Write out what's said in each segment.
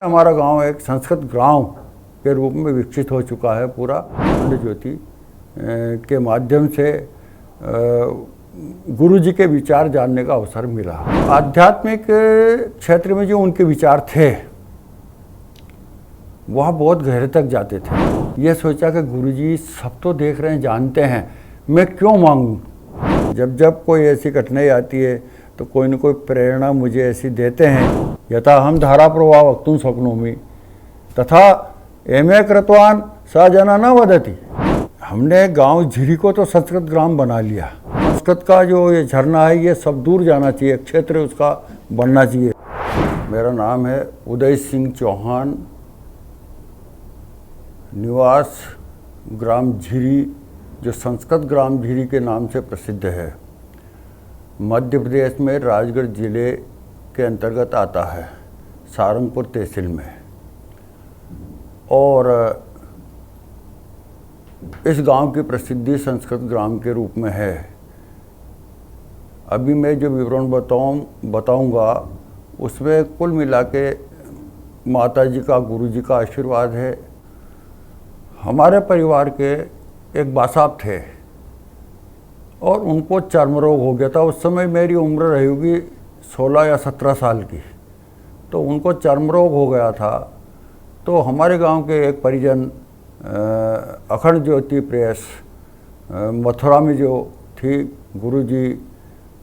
हमारा गांव एक संस्कृत गांव के रूप में विकसित हो चुका है। पूरा अखंड ज्योति के माध्यम से गुरु जी के विचार जानने का अवसर मिला। आध्यात्मिक क्षेत्र में जो उनके विचार थे वह बहुत गहरे तक जाते थे। ये सोचा कि गुरु जी सब तो देख रहे हैं, जानते हैं, मैं क्यों मांगूं। जब जब कोई ऐसी कठिनाई आती है तो कोई न कोई प्रेरणा मुझे ऐसी देते हैं। यथा हम धारा प्रवाह वक्तुं शक्नोमि तथा एमे कृतवान स जना न वदति। हमने गांव झिरी को तो संस्कृत ग्राम बना लिया। संस्कृत का जो ये झरना है ये सब दूर जाना चाहिए, क्षेत्र उसका बनना चाहिए। मेरा नाम है उदय सिंह चौहान, निवास ग्राम झिरी, जो संस्कृत ग्राम झिरी के नाम से प्रसिद्ध है। मध्य प्रदेश में राजगढ़ जिले के अंतर्गत आता है, सारंगपुर तहसील में। और इस गांव की प्रसिद्धि संस्कृत ग्राम के रूप में है। अभी मैं जो विवरण बताऊंगा उसमें कुल मिला के माता जी का, गुरु जी का आशीर्वाद है। हमारे परिवार के एक बासाब थे और उनको चर्म रोग हो गया था। उस समय मेरी उम्र रही होगी 16 या 17 साल की। तो उनको चर्म रोग हो गया था। तो हमारे गांव के एक परिजन अखंड ज्योति प्रेस मथुरा में जो थी, गुरु जी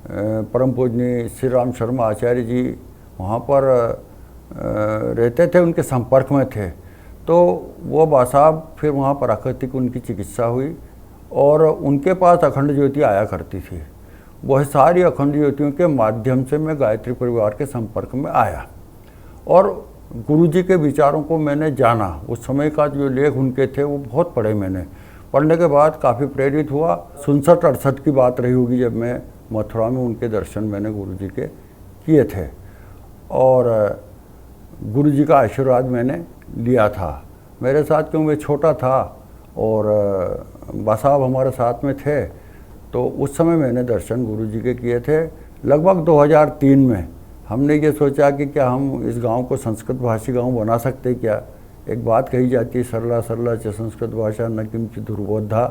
परम पूजनीय श्री राम शर्मा आचार्य जी वहाँ पर रहते थे, उनके संपर्क में थे। तो वो बासाब फिर वहाँ प्राकृतिक उनकी चिकित्सा हुई और उनके पास अखंड ज्योति आया करती थी। वह सारी अखंड ज्योतियों के माध्यम से मैं गायत्री परिवार के संपर्क में आया और गुरुजी के विचारों को मैंने जाना। उस समय का जो लेख उनके थे वो बहुत पढ़े मैंने। पढ़ने के बाद काफ़ी प्रेरित हुआ। 67-68 की बात रही होगी जब मैं मथुरा में उनके दर्शन मैंने गुरुजी के किए थे और गुरुजी का आशीर्वाद मैंने लिया था। मेरे साथ क्यों मैं छोटा था और बासाब हमारे साथ में थे, तो उस समय मैंने दर्शन गुरुजी के किए थे। लगभग 2003 में हमने ये सोचा कि क्या हम इस गांव को संस्कृत भाषी गांव बना सकते क्या। एक बात कही जाती है, सरला सरला च संस्कृत भाषा न किंचित दुर्बोधा,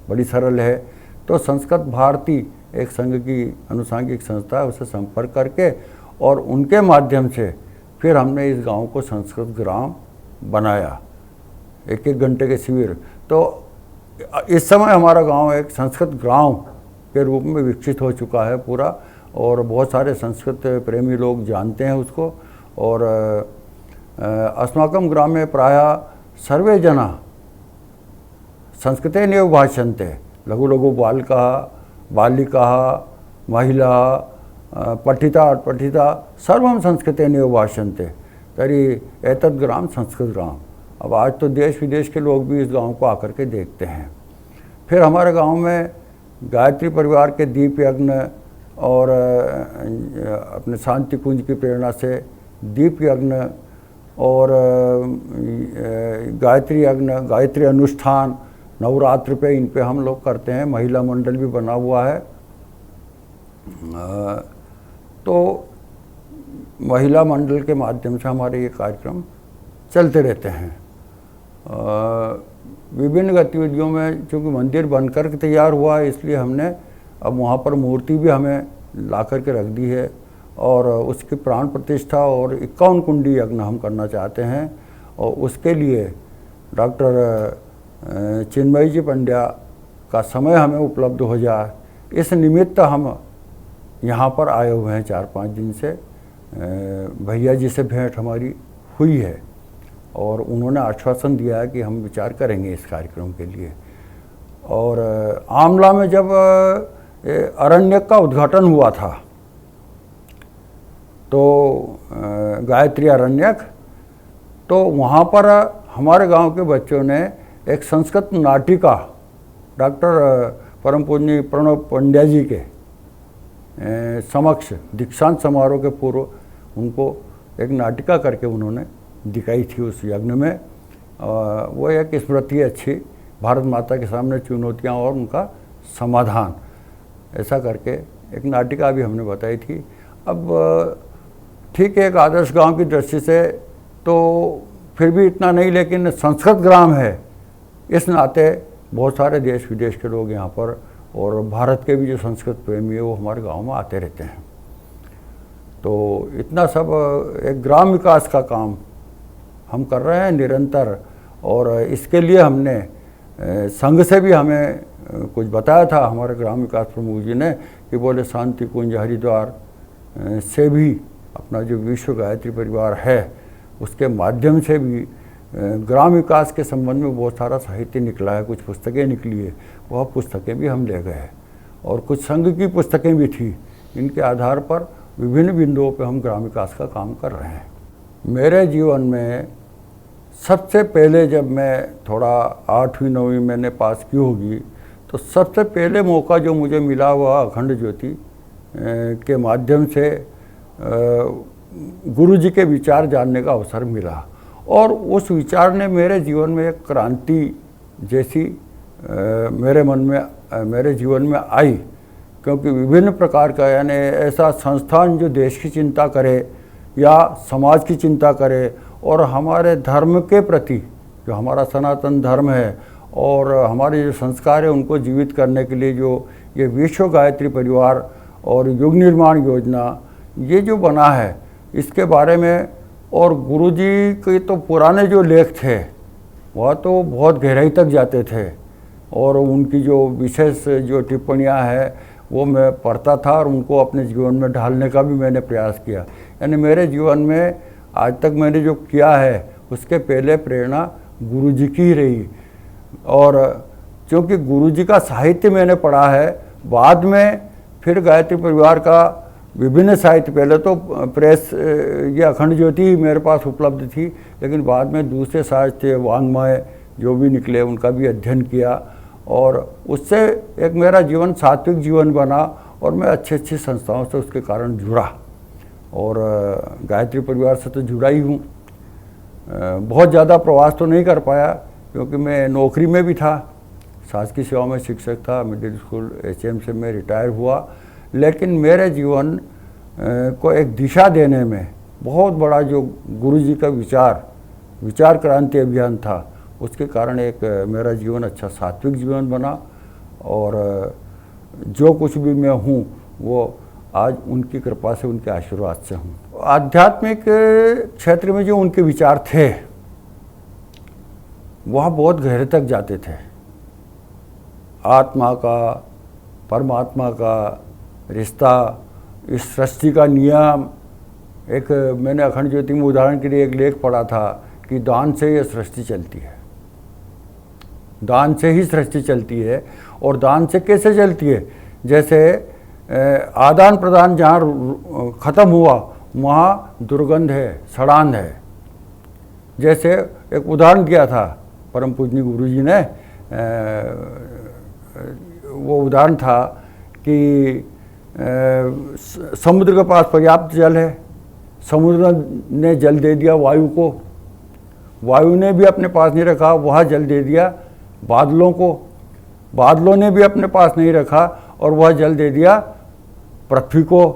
बड़ी सरल है। तो संस्कृत भारती एक संघ की अनुसांगिक संस्था है, उससे संपर्क करके और उनके माध्यम से फिर हमने इस गांव को संस्कृत ग्राम बनाया, 1-1 घंटे के शिविर। तो इस समय हमारा गांव एक संस्कृत गांव के रूप में विकसित हो चुका है पूरा और बहुत सारे संस्कृत प्रेमी लोग जानते हैं उसको। और अस्माकं ग्रामे प्रायः सर्वे जना संस्कृतेनैव भाषन्ते। लघु लघु बालकाः, बालिकाः, महिलाः, पठिता अट्पठिता सर्वं संस्कृतेनैव भाषन्ते। तर्हि एतद् ग्राम संस्कृत ग्राम। अब आज तो देश विदेश के लोग भी इस गांव को आकर के देखते हैं। फिर हमारे गांव में गायत्री परिवार के दीप यज्ञ और अपने शांति कुंज की प्रेरणा से दीप यज्ञ और गायत्री यज्ञ, गायत्री अनुष्ठान नवरात्र पे इन पे हम लोग करते हैं। महिला मंडल भी बना हुआ है। तो महिला मंडल के माध्यम से हमारे ये कार्यक्रम चलते रहते हैं। विभिन्न गतिविधियों में चूँकि मंदिर बनकर के तैयार हुआ है, इसलिए हमने अब वहाँ पर मूर्ति भी हमें ला कर के रख दी है और उसकी प्राण प्रतिष्ठा और 51 कुंडी यज्ञ हम करना चाहते हैं। और उसके लिए डॉक्टर चिन्मयी जी पंड्या का समय हमें उपलब्ध हो जाए, इस निमित्त हम यहाँ पर आए हुए हैं। 4-5 दिन से भैया जी से भेंट हमारी हुई है और उन्होंने आश्वासन दिया है कि हम विचार करेंगे इस कार्यक्रम के लिए। और आमला में जब अरण्यक का उद्घाटन हुआ था तो गायत्री अरण्यक, तो वहाँ पर हमारे गांव के बच्चों ने एक संस्कृत नाटिका डॉक्टर परम पूजनीय प्रणव पंड्या जी के समक्ष दीक्षांत समारोह के पूर्व उनको एक नाटिका करके उन्होंने दिखाई थी उस यज्ञ में। वो एक स्मृति अच्छी, भारत माता के सामने चुनौतियाँ और उनका समाधान, ऐसा करके एक नाटिका भी हमने बताई थी। अब ठीक है, एक आदर्श गांव की दृष्टि से तो फिर भी इतना नहीं, लेकिन संस्कृत ग्राम है, इस नाते बहुत सारे देश विदेश के लोग यहाँ पर और भारत के भी जो संस्कृत प्रेमी है वो हमारे गांव में आते रहते हैं। तो इतना सब एक ग्राम विकास का काम हम कर रहे हैं निरंतर, और इसके लिए हमने संघ से भी हमें कुछ बताया था हमारे ग्राम विकास प्रमुख जी ने कि बोले शांति कुंज हरिद्वार से भी अपना जो विश्व गायत्री परिवार है उसके माध्यम से भी ग्राम विकास के संबंध में बहुत सारा साहित्य निकला है, कुछ पुस्तकें निकली है, वह पुस्तकें भी हम ले गए और कुछ संघ की पुस्तकें भी थी। इनके आधार पर विभिन्न बिंदुओं पे हम ग्राम विकास का काम कर रहे हैं। मेरे जीवन में सबसे पहले जब मैं थोड़ा 8वीं 9वीं मैंने पास की होगी तो सबसे पहले मौका जो मुझे मिला वह अखंड ज्योति के माध्यम से गुरु जी के विचार जानने का अवसर मिला, और उस विचार ने मेरे जीवन में एक क्रांति जैसी मेरे जीवन में आई, क्योंकि विभिन्न प्रकार का यानी ऐसा संस्थान जो देश की चिंता करे या समाज की चिंता करे और हमारे धर्म के प्रति जो हमारा सनातन धर्म है और हमारे जो संस्कार है उनको जीवित करने के लिए जो ये विश्व गायत्री परिवार और युग निर्माण योजना ये जो बना है इसके बारे में, और गुरुजी के तो पुराने जो लेख थे वह तो बहुत गहराई तक जाते थे और उनकी जो विशेष जो टिप्पणियाँ हैं वो मैं पढ़ता था और उनको अपने जीवन में ढालने का भी मैंने प्रयास किया। यानी मेरे जीवन में आज तक मैंने जो किया है उसके पहले प्रेरणा गुरुजी की ही रही, और क्योंकि गुरुजी का साहित्य मैंने पढ़ा है, बाद में फिर गायत्री परिवार का विभिन्न साहित्य, पहले तो प्रेस ये अखंड ज्योति ही मेरे पास उपलब्ध थी, लेकिन बाद में दूसरे साहित्य वाङ्मय जो भी निकले उनका भी अध्ययन किया और उससे एक मेरा जीवन सात्विक जीवन बना और मैं अच्छी अच्छी संस्थाओं से उसके कारण जुड़ा और गायत्री परिवार से तो जुड़ा ही हूँ। बहुत ज़्यादा प्रवास तो नहीं कर पाया क्योंकि मैं नौकरी में भी था, शासकीय सेवा में शिक्षक था, मिडिल स्कूल HM से मैं रिटायर हुआ, लेकिन मेरे जीवन को एक दिशा देने में बहुत बड़ा जो गुरुजी का विचार क्रांति अभियान था उसके कारण एक मेरा जीवन अच्छा सात्विक जीवन बना, और जो कुछ भी मैं हूँ वो आज उनकी कृपा से उनके आशीर्वाद से हूँ। आध्यात्मिक क्षेत्र में जो उनके विचार थे वह बहुत गहरे तक जाते थे। आत्मा का परमात्मा का रिश्ता, इस सृष्टि का नियम, एक मैंने अखंड ज्योति में उदाहरण के लिए एक लेख पढ़ा था कि दान से ये सृष्टि चलती है, दान से ही सृष्टि चलती है। और दान से कैसे चलती है? जैसे आदान प्रदान जहाँ ख़त्म हुआ वहाँ दुर्गंध है, सड़ांध है। जैसे एक उदाहरण दिया था परम पूजनीय गुरुजी ने, वो उदाहरण था कि समुद्र के पास पर्याप्त जल है, समुद्र ने जल दे दिया वायु को, वायु ने भी अपने पास नहीं रखा, वह जल दे दिया बादलों को, बादलों ने भी अपने पास नहीं रखा और वह जल दे दिया पृथ्वी को,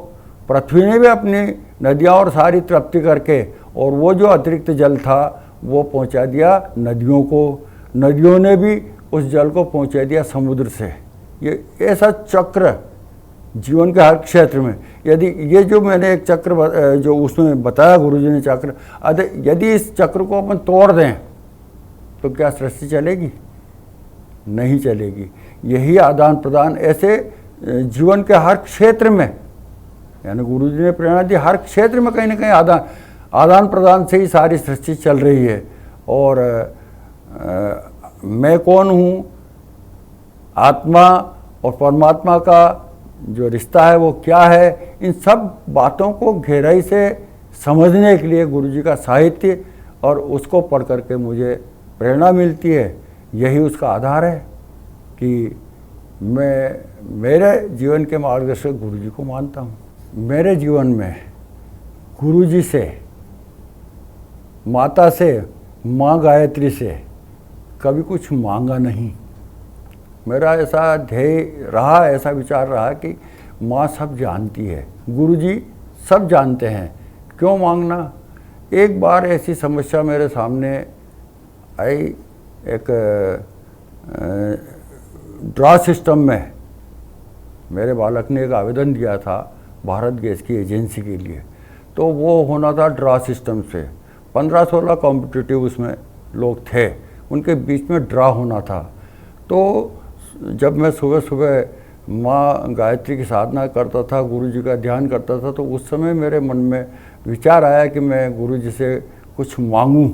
पृथ्वी ने भी अपनी नदियाँ और सारी तृप्ति करके और वो जो अतिरिक्त जल था वो पहुंचा दिया नदियों को, नदियों ने भी उस जल को पहुंचा दिया समुद्र से। ये ऐसा चक्र जीवन के हर क्षेत्र में, यदि ये जो मैंने एक चक्र जो उसमें बताया गुरुजी ने चक्र, यदि इस चक्र को अपन तोड़ दें तो क्या सृष्टि चलेगी? नहीं चलेगी। यही आदान प्रदान ऐसे जीवन के हर क्षेत्र में, यानी गुरुजी ने प्रेरणा दी, हर क्षेत्र में कहीं ना कहीं आदान प्रदान से ही सारी सृष्टि चल रही है। और मैं कौन हूँ, आत्मा और परमात्मा का जो रिश्ता है वो क्या है, इन सब बातों को गहराई से समझने के लिए गुरुजी का साहित्य और उसको पढ़ करके मुझे प्रेरणा मिलती है। यही उसका आधार है कि मैं मेरे जीवन के मार्गदर्शक गुरुजी को मानता हूँ। मेरे जीवन में गुरुजी से, माता से, माँ गायत्री से कभी कुछ मांगा नहीं। मेरा ऐसा ध्येय रहा, ऐसा विचार रहा कि माँ सब जानती है, गुरुजी सब जानते हैं, क्यों मांगना? एक बार ऐसी समस्या मेरे सामने आई, एक ड्रा सिस्टम में मेरे बालक ने एक आवेदन दिया था भारत गैस की एजेंसी के लिए, तो वो होना था ड्रा सिस्टम से। 15-16 कॉम्पिटिटिव उसमें लोग थे, उनके बीच में ड्रा होना था। तो जब मैं सुबह सुबह माँ गायत्री की साधना करता था, गुरुजी का ध्यान करता था, तो उस समय मेरे मन में विचार आया कि मैं गुरुजी से कुछ मांगूं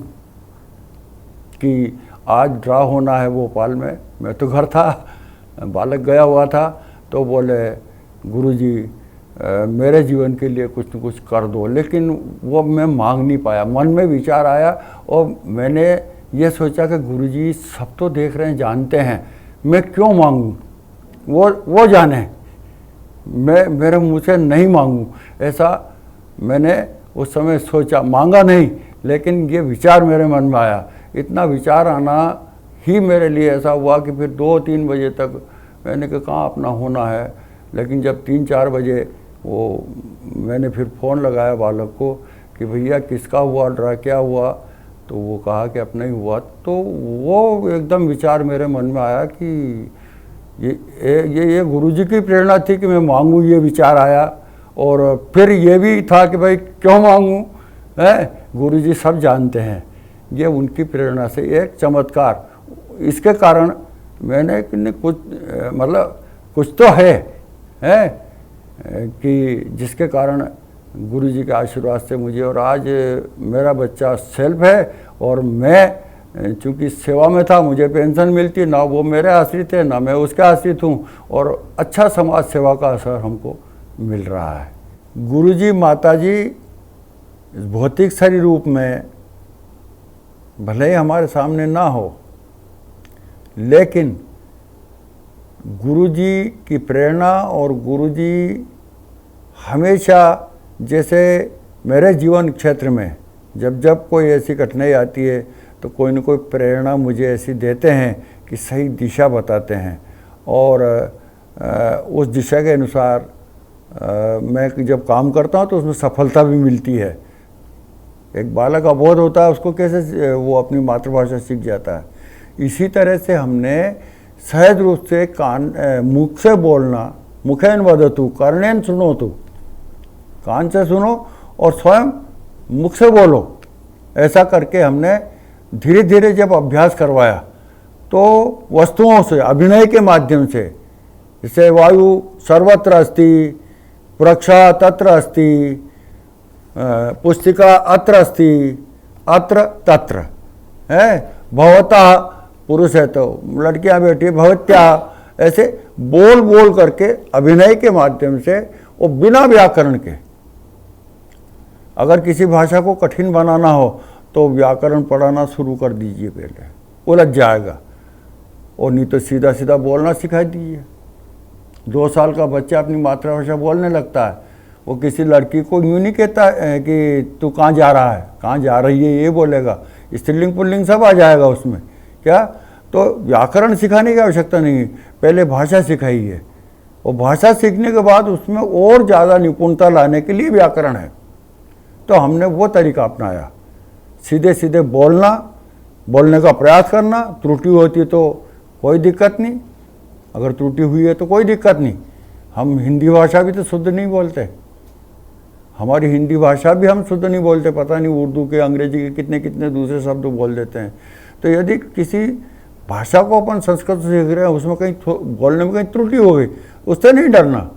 कि आज ड्रा होना है भोपाल में। मैं तो घर था, बालक गया हुआ था, तो बोले गुरुजी मेरे जीवन के लिए कुछ न कुछ कर दो, लेकिन वो मैं मांग नहीं पाया। मन में विचार आया और मैंने ये सोचा कि गुरुजी सब तो देख रहे हैं, जानते हैं, मैं क्यों मांगूं, वो जाने, मैं मेरे मुँह से नहीं मांगूं। ऐसा मैंने उस समय सोचा, मांगा नहीं, लेकिन ये विचार मेरे मन में आया। इतना विचार आना ही मेरे लिए ऐसा हुआ कि फिर 2-3 बजे तक मैंने कहा कहाँ अपना होना है। लेकिन जब 3-4 बजे वो मैंने फिर फ़ोन लगाया बालक को कि भैया किसका हुआ ड्रा, क्या हुआ, तो वो कहा कि अपना ही हुआ। तो वो एकदम विचार मेरे मन में आया कि ये गुरुजी की प्रेरणा थी कि मैं मांगूं, ये विचार आया। और फिर ये भी था कि भाई क्यों मांगूं, है गुरुजी सब जानते हैं। ये उनकी प्रेरणा से एक चमत्कार, इसके कारण मैंने कुछ मतलब कुछ तो है कि जिसके कारण गुरुजी के आशीर्वाद से मुझे, और आज मेरा बच्चा सेल्फ है और मैं चूँकि सेवा में था, मुझे पेंशन मिलती है, ना वो मेरे आश्रित है ना मैं उसके आश्रित हूँ, और अच्छा समाज सेवा का असर हमको मिल रहा है। गुरुजी माताजी भौतिक शरीर रूप में भले ही हमारे सामने ना हो, लेकिन गुरुजी की प्रेरणा और गुरुजी हमेशा, जैसे मेरे जीवन क्षेत्र में जब जब कोई ऐसी कठिनाई आती है तो कोई न कोई प्रेरणा मुझे ऐसी देते हैं कि सही दिशा बताते हैं, और उस दिशा के अनुसार मैं जब काम करता हूँ तो उसमें सफलता भी मिलती है। एक बालक अबोध होता है, उसको कैसे वो अपनी मातृभाषा सीख जाता है। इसी तरह से हमने सहज रूप से मुख से बोलना, मुखेन वदतु कर्णेन सुनोतु, कान से सुनो और स्वयं मुख से बोलो, ऐसा करके हमने धीरे धीरे जब अभ्यास करवाया तो वस्तुओं से, अभिनय के माध्यम से, जैसे वायु सर्वत्र अस्ति, वृक्षा तत्र अस्ति, पुस्तिका अत्र अस्ति, अत्र तत्र है, भवतः पुरुष है तो लड़कियां बैठी, भवत्या, ऐसे बोल बोल करके अभिनय के माध्यम से, और बिना व्याकरण के। अगर किसी भाषा को कठिन बनाना हो तो व्याकरण पढ़ाना शुरू कर दीजिए, पहले उलझ जाएगा, और नहीं तो सीधा सीधा बोलना सिखा दीजिए। 2 साल का बच्चा अपनी मातृभाषा बोलने लगता है, वो किसी लड़की को यूँ नहीं कहता कि तू कहाँ जा रहा है, कहाँ जा रही है, ये बोलेगा, स्त्रीलिंग पुल्लिंग सब आ जाएगा उसमें। क्या, तो व्याकरण सिखाने की आवश्यकता नहीं, पहले भाषा सिखाई है, और भाषा सीखने के बाद उसमें और ज़्यादा निपुणता लाने के लिए व्याकरण है। तो हमने वो तरीका अपनाया, सीधे सीधे बोलना, बोलने का प्रयास करना, त्रुटि होती तो कोई दिक्कत नहीं, अगर त्रुटि हुई है तो कोई दिक्कत नहीं। हम हिंदी भाषा भी तो शुद्ध नहीं बोलते, हमारी हिंदी भाषा भी हम शुद्ध नहीं बोलते, पता नहीं उर्दू के, अंग्रेजी के कितने कितने दूसरे शब्द बोल देते हैं। तो यदि किसी भाषा को अपन संस्कृत से सीख रहे हैं, उसमें कहीं बोलने में कहीं त्रुटि हो गई, उससे नहीं डरना,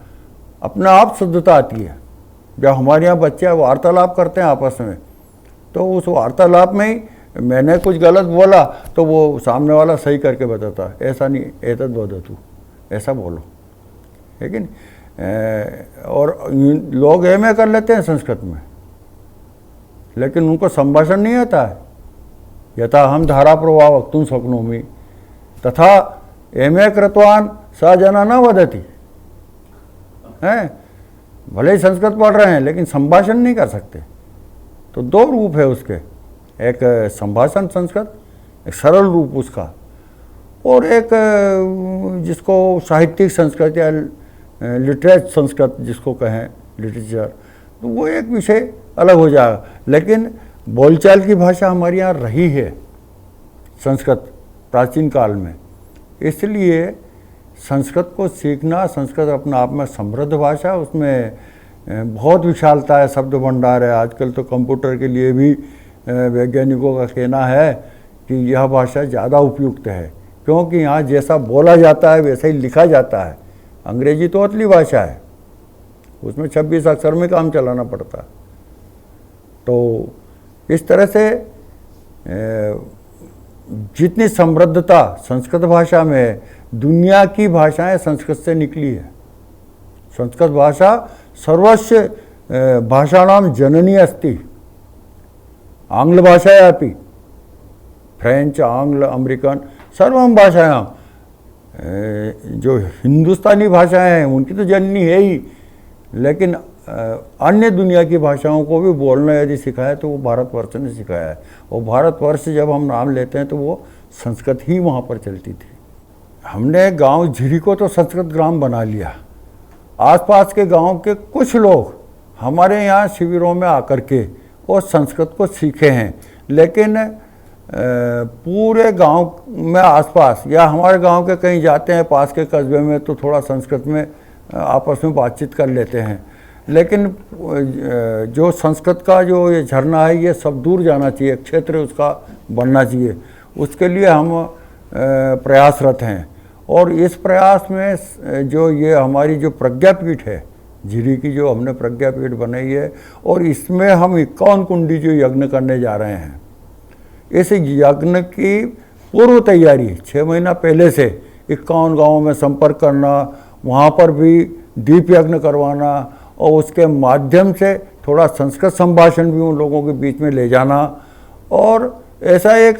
अपने आप शुद्धता आती है। जब हमारे यहाँ बच्चे वार्तालाप करते हैं आपस में, तो उस वार्तालाप में ही मैंने कुछ गलत बोला तो वो सामने वाला सही करके बताता है, ऐसा नहीं, एतद वदतु, ऐसा बोलो, लेकिन और लोग एमए कर लेते हैं संस्कृत में, लेकिन उनको संभाषण नहीं आता है। यथा हम धारा प्रवाह वक्तुं शक्नोमि तथा एमए कृतवान स जना न वदति, हैं, भले ही संस्कृत पढ़ रहे हैं लेकिन संभाषण नहीं कर सकते। तो 2 रूप है उसके, एक संभाषण संस्कृत, एक सरल रूप उसका, और एक जिसको साहित्यिक संस्कृत या लिटरेचर संस्कृत जिसको कहें, लिटरेचर, तो वो एक विषय अलग हो जाएगा। लेकिन बोलचाल की भाषा हमारे यहाँ रही है संस्कृत प्राचीन काल में, इसलिए संस्कृत को सीखना, संस्कृत अपने आप में समृद्ध भाषा, उसमें बहुत विशालता है, शब्द भंडार है। आजकल तो कंप्यूटर के लिए भी वैज्ञानिकों का कहना है कि यह भाषा ज़्यादा उपयुक्त है, क्योंकि यहाँ जैसा बोला जाता है वैसा ही लिखा जाता है। अंग्रेजी तो अतली भाषा है, उसमें 26 अक्षर में काम चलाना पड़ता। तो इस तरह से जितनी समृद्धता संस्कृत भाषा में है, दुनिया की भाषाएं संस्कृत से निकली है। संस्कृत भाषा सर्वस्य भाषाणाम जननी अस्ति। आंग्ल भाषायापि, फ्रेंच, आंग्ल, अमेरिकन, सर्वम भाषायां, जो हिंदुस्तानी भाषाएं हैं उनकी तो जननी है ही, लेकिन अन्य दुनिया की भाषाओं को भी बोलना यदि सिखाया तो वो भारतवर्ष ने सिखाया है। और भारतवर्ष जब हम नाम लेते हैं तो वो संस्कृत ही वहाँ पर चलती थी। हमने गांव झिरी को तो संस्कृत ग्राम बना लिया। आसपास के गांव के कुछ लोग हमारे यहाँ शिविरों में आकर के और संस्कृत को सीखे हैं, लेकिन पूरे गांव में आसपास या हमारे गांव के कहीं जाते हैं पास के कस्बे में तो थोड़ा संस्कृत में आपस में बातचीत कर लेते हैं, लेकिन जो संस्कृत का जो ये झरना है ये सब दूर जाना चाहिए, क्षेत्र उसका बनना चाहिए। उसके लिए हम प्रयासरत हैं। और इस प्रयास में जो ये हमारी जो प्रज्ञापीठ है झिरी की, जो हमने प्रज्ञापीठ बनाई है, और इसमें हम 51 कुंडी जो यज्ञ करने जा रहे हैं, इस यज्ञ की पूर्व तैयारी 6 महीना पहले से 51 गाँवों में संपर्क करना, वहाँ पर भी दीप यज्ञ करवाना और उसके माध्यम से थोड़ा संस्कृत संभाषण भी उन लोगों के बीच में ले जाना। और ऐसा एक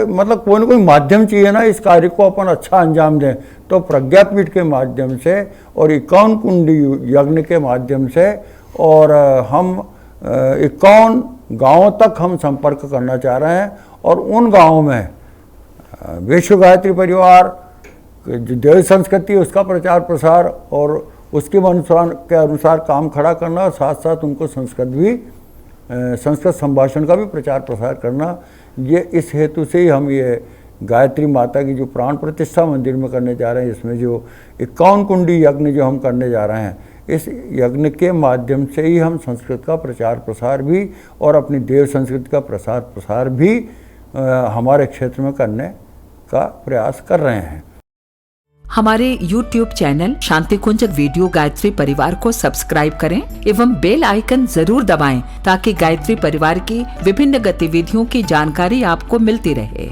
मतलब कोई ना कोई माध्यम चाहिए ना इस कार्य को अपन अच्छा अंजाम दें। तो प्रज्ञापीठ के माध्यम से और 51 कुंडी यज्ञ के माध्यम से और हम 51 गाँवों तक हम संपर्क करना चाह रहे हैं। और उन गाँवों में विश्व गायत्री परिवार जो देव संस्कृति उसका प्रचार प्रसार और उसके अनुसार काम खड़ा करना, और साथ साथ उनको संस्कृत संभाषण का भी प्रचार प्रसार करना। ये इस हेतु से ही हम ये गायत्री माता की जो प्राण प्रतिष्ठा मंदिर में करने जा रहे हैं, इसमें जो 51 कुंडी यज्ञ जो हम करने जा रहे हैं, इस यज्ञ के माध्यम से ही हम संस्कृत का प्रचार प्रसार भी और अपनी देव संस्कृति का प्रसार प्रसार भी हमारे क्षेत्र में करने का प्रयास कर रहे हैं। हमारे YouTube चैनल शांति कुंज वीडियो गायत्री परिवार को सब्सक्राइब करें एवं बेल आइकन जरूर दबाएं ताकि गायत्री परिवार की विभिन्न गतिविधियों की जानकारी आपको मिलती रहे।